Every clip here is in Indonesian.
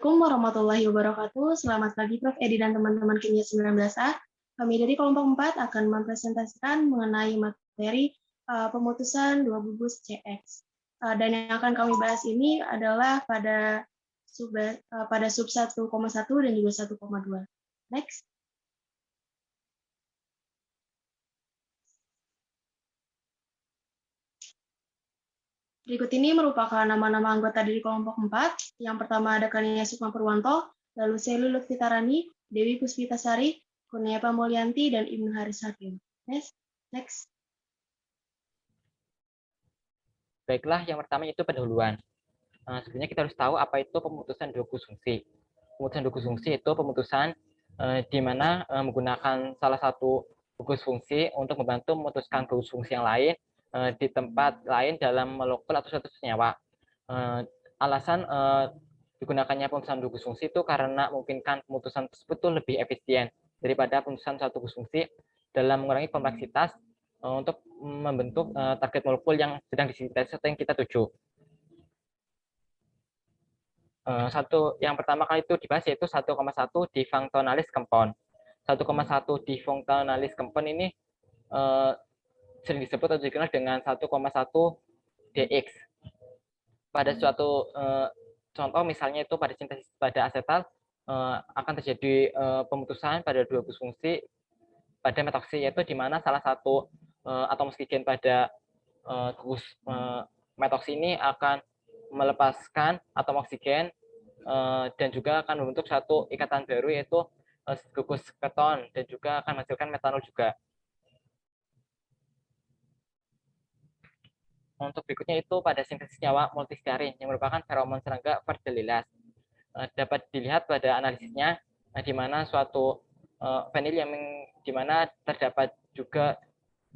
Assalamualaikum warahmatullahi wabarakatuh. Selamat pagi Prof. Edi dan teman-teman kimia 19A. Kami dari kelompok 4 akan mempresentasikan mengenai materi pemutusan dua gugus CX. Dan yang akan kami bahas ini adalah pada sub 1,1 dan juga 1,2. Next. Berikut ini merupakan nama-nama anggota dari kelompok 4. Yang pertama ada Kania Sukma Purwanto, lalu Selu Lutfitarani, Dewi Puspitasari, Kurnia Pamulyanti, dan Ibnu Haris Hakim. Next. Baiklah, yang pertama itu pendahuluan. Sebenarnya kita harus tahu apa itu pemutusan dua gugus fungsi. Pemutusan dua gugus fungsi itu pemutusan di mana menggunakan salah satu gugus fungsi untuk membantu memutuskan gugus fungsi yang lain di tempat lain dalam molekul atau suatu senyawa. Alasan digunakannya pemutusan dua gugus fungsi itu karena memungkinkan pemutusan tersebut itu lebih efisien daripada pemutusan satu gugus fungsi dalam mengurangi kompleksitas untuk membentuk target molekul yang sedang disintesis atau yang kita tuju. Yang pertama kali itu dibahas yaitu 1,1 difunctionalis compound. 1,1 difunctionalis compound ini sering disebut atau dikenal dengan 1,1 DX. Pada suatu contoh misalnya itu pada sintesis pada asetal akan terjadi pemutusan pada dua gugus fungsi pada metoksi, yaitu di mana salah satu atom oksigen pada gugus metoksi ini akan melepaskan atom oksigen dan juga akan membentuk satu ikatan baru yaitu gugus keton dan juga akan menghasilkan metanol juga. Untuk berikutnya itu pada sintesis senyawa multistearin yang merupakan feromon serangga Perdelilas. Dapat dilihat pada analisisnya di mana suatu vanil yang di mana terdapat juga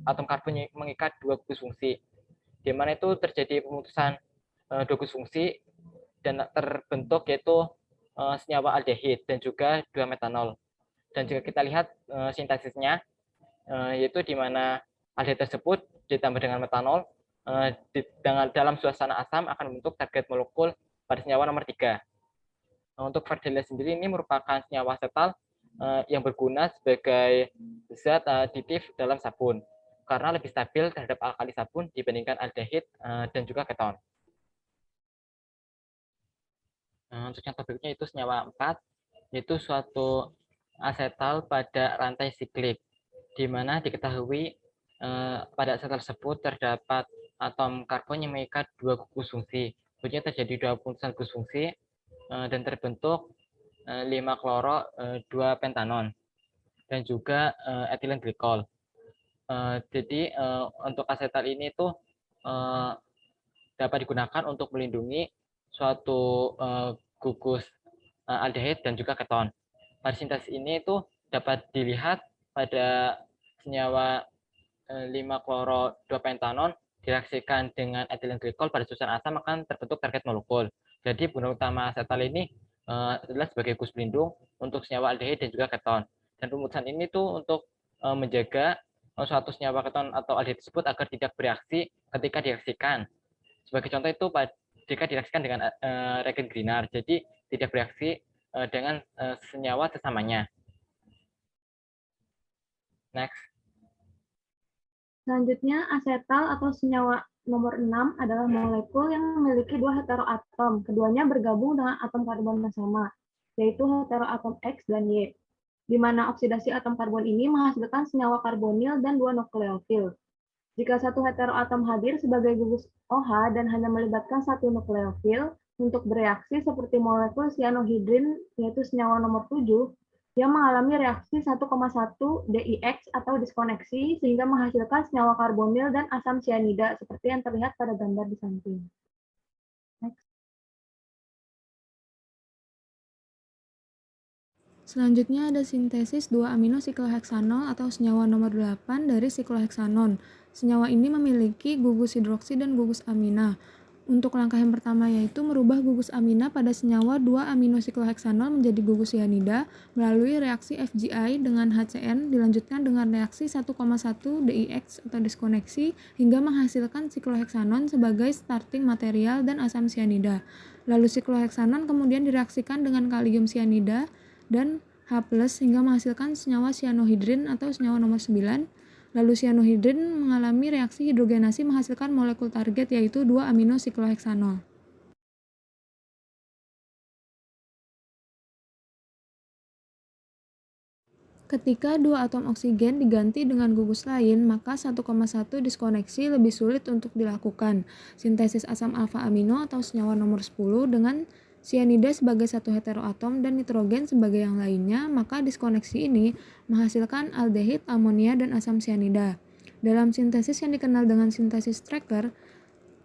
atom karbon yang mengikat dua gugus fungsi, di mana itu terjadi pemutusan dua gugus fungsi dan terbentuk yaitu senyawa aldehid dan juga 2 metanol. Dan jika kita lihat sintesisnya, yaitu di mana aldehid tersebut ditambah dengan metanol dalam suasana asam akan membentuk target molekul pada senyawa nomor 3. Untuk Verdelilas sendiri ini merupakan senyawa asetal yang berguna sebagai zat aditif dalam sabun karena lebih stabil terhadap alkali sabun dibandingkan aldehid dan juga keton. Untuk contoh berikutnya itu senyawa 4, yaitu suatu asetal pada rantai siklik, di mana diketahui pada asetal tersebut terdapat atom karbon yang mengikat dua gugus fungsi. Kemudian terjadi dua pemutusan gugus fungsi dan terbentuk 5-kloro 2 pentanon dan juga etilen glikol. Jadi untuk asetal ini tuh dapat digunakan untuk melindungi suatu gugus aldehid dan juga keton. Pada sintesis ini itu dapat dilihat pada senyawa 5-kloro 2 pentanon direaksikan dengan etilen glikol pada susunan asam akan terbentuk target molekul. Jadi guna utama asetal ini adalah sebagai gugus pelindung untuk senyawa aldehid dan juga keton. Dan pemutusan ini tuh untuk menjaga suatu senyawa keton atau aldehid tersebut agar tidak bereaksi ketika direaksikan. Sebagai contoh itu jika direaksikan dengan reagen Grignard, jadi tidak bereaksi dengan senyawa sesamanya. Next. Selanjutnya, asetal atau senyawa nomor 6 adalah molekul yang memiliki 2 heteroatom. Keduanya bergabung dengan atom karbon yang sama, yaitu heteroatom X dan Y, di mana oksidasi atom karbon ini menghasilkan senyawa karbonil dan 2 nukleofil. Jika satu heteroatom hadir sebagai gugus OH dan hanya melibatkan satu nukleofil untuk bereaksi seperti molekul cyanohydrin, yaitu senyawa nomor 7, yang mengalami reaksi 1,1 DIX atau diskoneksi sehingga menghasilkan senyawa karbonil dan asam cyanida seperti yang terlihat pada gambar di samping. Next. Selanjutnya ada sintesis 2 amino sikloheksanol atau senyawa nomor 8 dari sikloheksanon. Senyawa ini memiliki gugus hidroksi dan gugus amina. Untuk langkah yang pertama yaitu merubah gugus amina pada senyawa 2-aminosikloheksanol menjadi gugus sianida melalui reaksi FGI dengan HCN dilanjutkan dengan reaksi 1,1 DIX atau diskoneksi hingga menghasilkan sikloheksanon sebagai starting material dan asam sianida. Lalu sikloheksanon kemudian direaksikan dengan kalium sianida dan H+ hingga menghasilkan senyawa sianohidrin atau senyawa nomor 9. Lalu sianohidrin mengalami reaksi hidrogenasi menghasilkan molekul target yaitu 2-aminosikloheksanol. Ketika dua atom oksigen diganti dengan gugus lain, maka 1,1 diskoneksi lebih sulit untuk dilakukan. Sintesis asam alfa amino atau senyawa nomor 10 dengan sianida sebagai satu heteroatom dan nitrogen sebagai yang lainnya, maka diskoneksi ini menghasilkan aldehid, amonia, dan asam sianida. Dalam sintesis yang dikenal dengan sintesis tracker,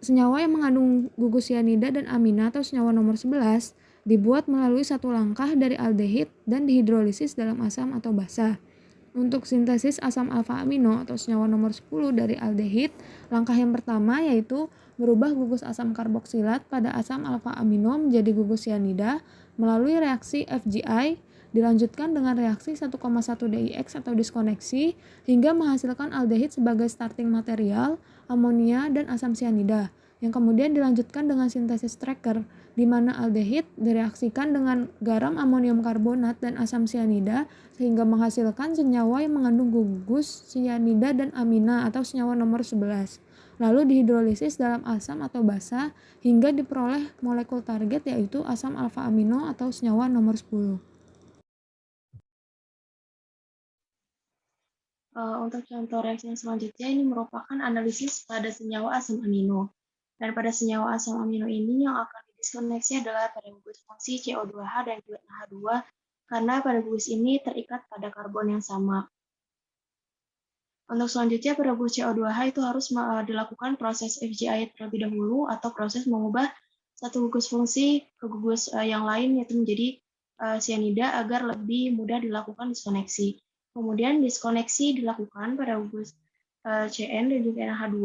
senyawa yang mengandung gugus sianida dan amina atau senyawa nomor 11 dibuat melalui satu langkah dari aldehid dan dihidrolisis dalam asam atau basa. Untuk sintesis asam alfa amino atau senyawa nomor 10 dari aldehid, langkah yang pertama yaitu merubah gugus asam karboksilat pada asam alfa amino menjadi gugus sianida melalui reaksi FGI dilanjutkan dengan reaksi 1,1 DIX atau diskoneksi hingga menghasilkan aldehid sebagai starting material, amonia, dan asam sianida yang kemudian dilanjutkan dengan sintesis tracker di mana aldehid direaksikan dengan garam amonium karbonat dan asam sianida sehingga menghasilkan senyawa yang mengandung gugus sianida dan amina atau senyawa nomor 11. Lalu dihidrolisis dalam asam atau basa hingga diperoleh molekul target yaitu asam alfa amino atau senyawa nomor 10. Untuk contoh reaksi yang selanjutnya ini merupakan analisis pada senyawa asam amino. Dan pada senyawa asam amino ini yang akan didiskoneksi adalah pada gugus fungsi CO2H dan juga NH2 karena pada gugus ini terikat pada karbon yang sama. Untuk selanjutnya pada gugus CO2H itu harus dilakukan proses FGI terlebih dahulu atau proses mengubah satu gugus fungsi ke gugus yang lain yaitu menjadi sianida agar lebih mudah dilakukan diskoneksi. Kemudian diskoneksi dilakukan pada gugus CN dan juga NH2,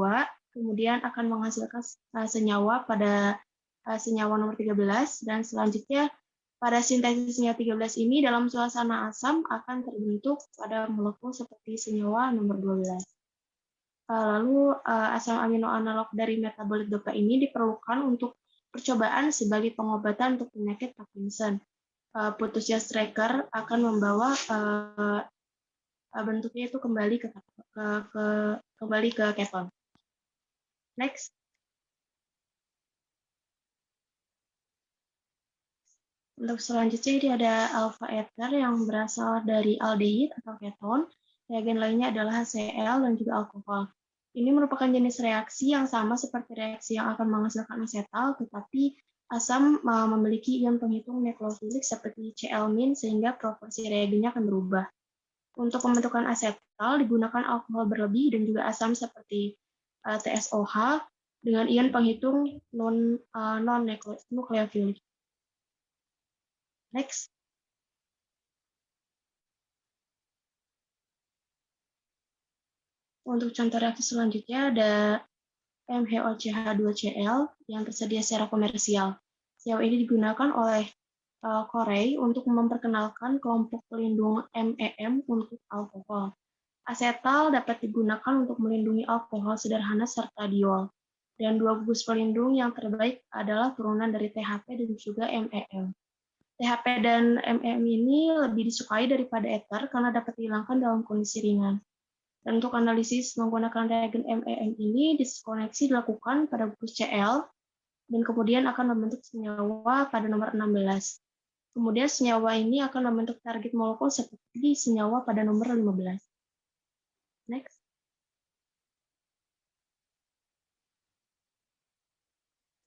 kemudian akan menghasilkan senyawa pada senyawa nomor 13 dan selanjutnya pada sintesis senyawa 13 ini dalam suasana asam akan terbentuk pada molekul seperti senyawa nomor 12. Lalu asam amino analog dari metabolit dopa ini diperlukan untuk percobaan sebagai pengobatan untuk penyakit Parkinson. Putusnya Strecker akan membawa bentuknya itu kembali ke keton. Next. Untuk selanjutnya ini ada alpha ether yang berasal dari aldehid atau keton. Reagen lainnya adalah HCl dan juga alkohol. Ini merupakan jenis reaksi yang sama seperti reaksi yang akan menghasilkan asetal, tetapi asam memiliki ion penghitung nukleofilik seperti Cl- sehingga proporsi reagennya akan berubah. Untuk pembentukan asetal digunakan alkohol berlebih dan juga asam seperti TSOH dengan ion penghitung non-nukleofilik. Next. Untuk contoh reaksi selanjutnya ada MHOCH2Cl yang tersedia secara komersial. Senyawa ini digunakan oleh Corey untuk memperkenalkan kelompok pelindung MEM untuk alkohol. Asetal dapat digunakan untuk melindungi alkohol sederhana serta diol. Dan dua gugus pelindung yang terbaik adalah turunan dari THP dan juga MEM. THP dan MEM ini lebih disukai daripada ether karena dapat dihilangkan dalam kondisi ringan. Dan untuk analisis menggunakan reagen MEM ini, diskoneksi dilakukan pada gugus Cl dan kemudian akan membentuk senyawa pada nomor 16. Kemudian senyawa ini akan membentuk target molekul seperti senyawa pada nomor 15. Next.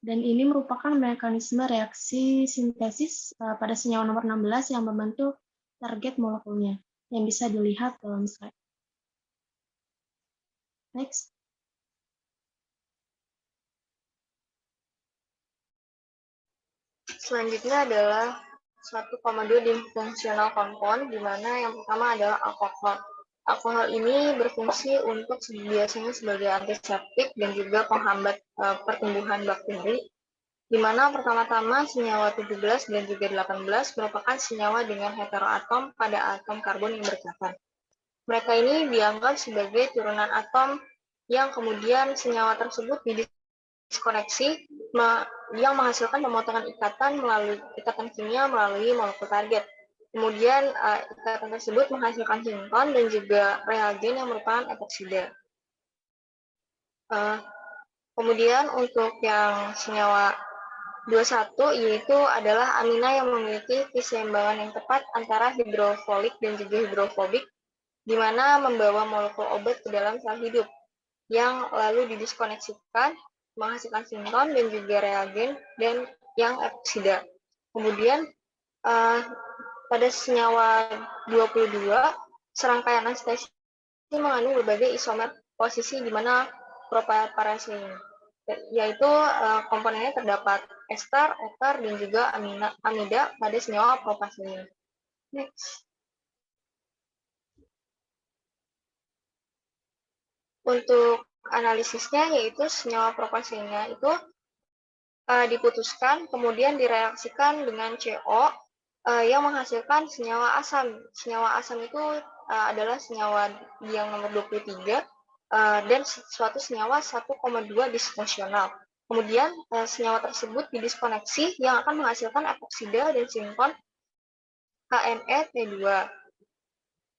Dan ini merupakan mekanisme reaksi sintesis pada senyawa nomor 16 yang membentuk target molekulnya, yang bisa dilihat dalam slide. Next. Selanjutnya adalah 1,2 dimensional compound, di mana yang pertama adalah alkohol. Alkohol ini berfungsi untuk biasanya sebagai antiseptik dan juga penghambat pertumbuhan bakteri, di mana pertama-tama senyawa 17 dan juga 18 merupakan senyawa dengan heteroatom pada atom karbon yang bercabang. Mereka ini dianggap sebagai turunan atom yang kemudian senyawa tersebut didiskoneksi yang menghasilkan pemotongan ikatan kimia melalui molekul target. Kemudian ikatan tersebut menghasilkan sinkron dan juga reagen yang merupakan epoksida. Kemudian untuk yang senyawa 21 yaitu adalah amina yang memiliki keseimbangan yang tepat antara hidrofolik dan juga hidrofobik, di mana membawa molekul obat ke dalam sel hidup yang lalu didiskoneksikan menghasilkan sinkron dan juga reagen dan yang epoksida. Kemudian pada senyawa 22, serangkaian anestesi mengandung berbagai isomer posisi di mana proparasin, yaitu komponennya terdapat ester, eter, dan juga amida pada senyawa propasin. Next. Untuk analisisnya, yaitu senyawa propasinnya itu diputuskan, kemudian direaksikan dengan CO yang menghasilkan senyawa asam. Senyawa asam itu adalah senyawa yang nomor 23 dan suatu senyawa 1,2 disfungsional. Kemudian senyawa tersebut didiskoneksi yang akan menghasilkan epoksida dan sinkron HNE-T2.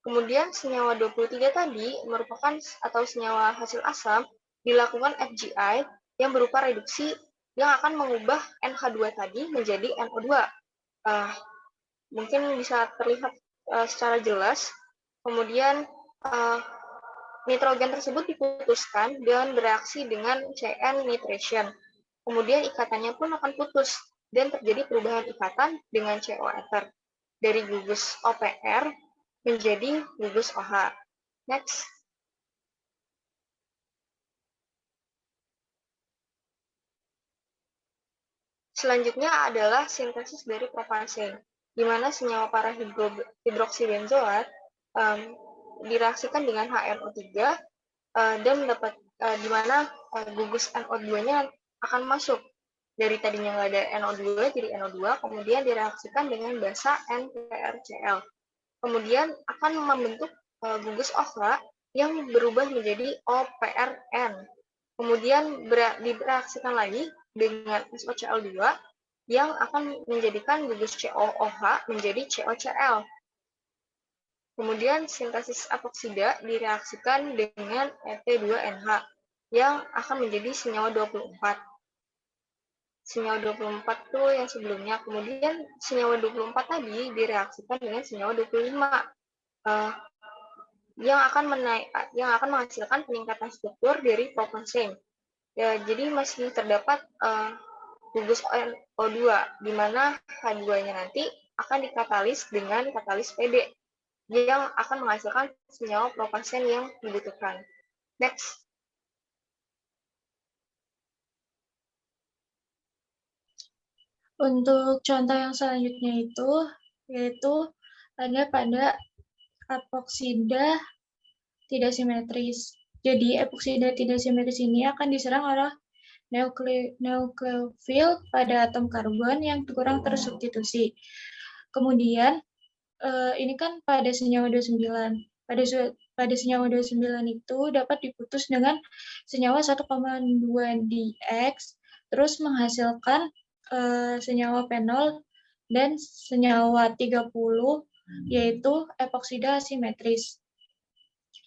Kemudian senyawa 23 tadi merupakan atau senyawa hasil asam dilakukan FGI yang berupa reduksi yang akan mengubah NH2 tadi menjadi NO2. Mungkin bisa terlihat secara jelas. Kemudian nitrogen tersebut diputuskan dan bereaksi dengan CN nitration. Kemudian ikatannya pun akan putus dan terjadi perubahan ikatan dengan CO ether dari gugus OPR menjadi gugus OH. Next. Selanjutnya adalah sintesis dari propasin, di mana senyawa parahidroksibenzoat direaksikan dengan HNO3 dan mendapat di mana gugus NO2-nya akan masuk. Dari tadinya nggak ada NO2 jadi NO2, kemudian direaksikan dengan basa NPRCl. Kemudian akan membentuk gugus OH yang berubah menjadi OPRN. Kemudian direaksikan lagi dengan SOCl2 yang akan menjadikan gugus COOH menjadi COCl. Kemudian sintesis epoksida direaksikan dengan Et2NH yang akan menjadi senyawa 24. Senyawa 24 itu yang sebelumnya. Kemudian senyawa 24 tadi direaksikan dengan senyawa 25 yang akan menghasilkan peningkatan struktur dari propasin. Ya, jadi masih terdapat gugus O2, di mana H2-nya nanti akan dikatalis dengan katalis PD, yang akan menghasilkan senyawa propasin yang dibutuhkan. Next. Untuk contoh yang selanjutnya yaitu ada pada epoksida tidak simetris. Jadi epoksida tidak simetris ini akan diserang oleh nukleofil pada atom karbon yang kurang tersubstitusi. Kemudian ini kan pada senyawa 29. Pada senyawa 29 itu dapat diputus dengan senyawa 1,2 dx, terus menghasilkan senyawa fenol dan senyawa 30 yaitu epoksida asimetris.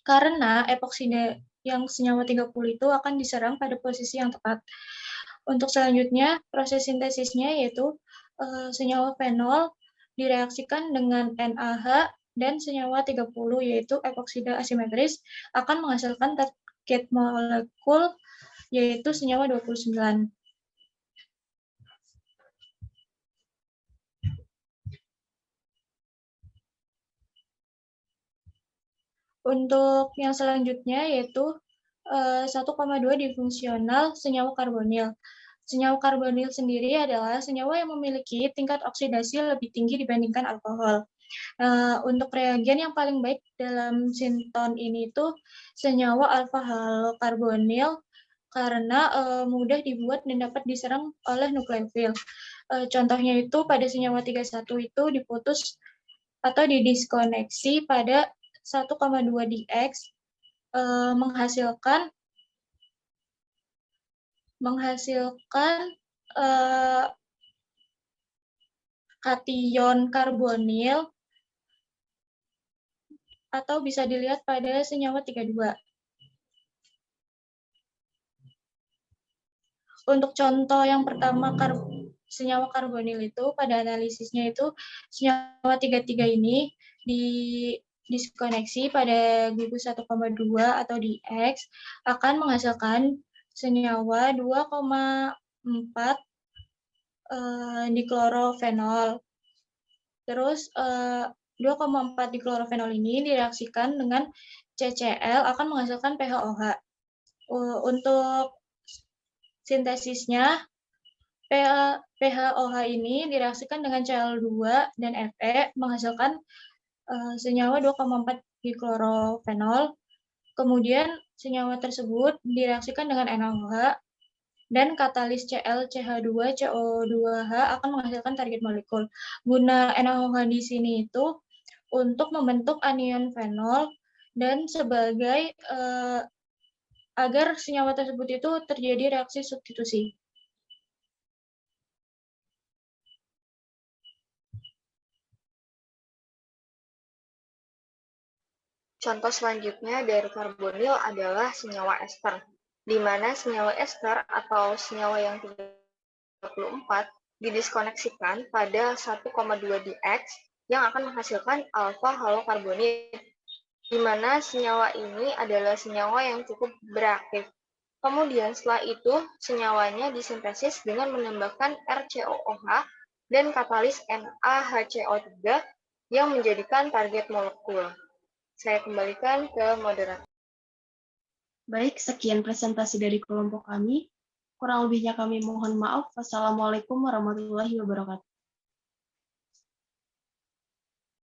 Karena epoksida yang senyawa 30 itu akan diserang pada posisi yang tepat. Untuk selanjutnya, proses sintesisnya yaitu senyawa fenol direaksikan dengan NaH dan senyawa 30 yaitu epoksida asimetris akan menghasilkan target molekul yaitu senyawa 29. Untuk yang selanjutnya yaitu 1,2 difungsional senyawa karbonil. Senyawa karbonil sendiri adalah senyawa yang memiliki tingkat oksidasi lebih tinggi dibandingkan alkohol. Untuk reagen yang paling baik dalam sinton ini itu senyawa alfa halokarbonil karena mudah dibuat dan dapat diserang oleh nukleofil. Contohnya itu pada senyawa 31 itu diputus atau didiskoneksi pada 1,2 dx menghasilkan kation karbonil atau bisa dilihat pada senyawa 32. Untuk contoh yang pertama senyawa karbonil itu pada analisisnya itu senyawa 33 ini diskoneksi pada gugus 1,2 atau di X akan menghasilkan senyawa 2,4 diklorofenol. Terus 2,4 diklorofenol ini direaksikan dengan CCl akan menghasilkan PHOH. Untuk sintesisnya PHOH ini direaksikan dengan Cl2 dan Fe menghasilkan senyawa 2,4 diklorofenol. Kemudian senyawa tersebut direaksikan dengan NaOH dan katalis ClCH2CO2H akan menghasilkan target molekul. Guna NaOH di sini itu untuk membentuk anion fenol dan sebagai agar senyawa tersebut itu terjadi reaksi substitusi. Contoh selanjutnya dari karbonil adalah senyawa ester, di mana senyawa ester atau senyawa yang 34 didiskoneksikan pada 1,2 dx yang akan menghasilkan alfa halokarbonil, di mana senyawa ini adalah senyawa yang cukup beraktif. Kemudian setelah itu, senyawanya disintesis dengan menambahkan RCOOH dan katalis NaHCO3 yang menjadikan target molekul. Saya kembalikan ke moderator. Baik, sekian presentasi dari kelompok kami. Kurang lebihnya kami mohon maaf. Wassalamualaikum warahmatullahi wabarakatuh.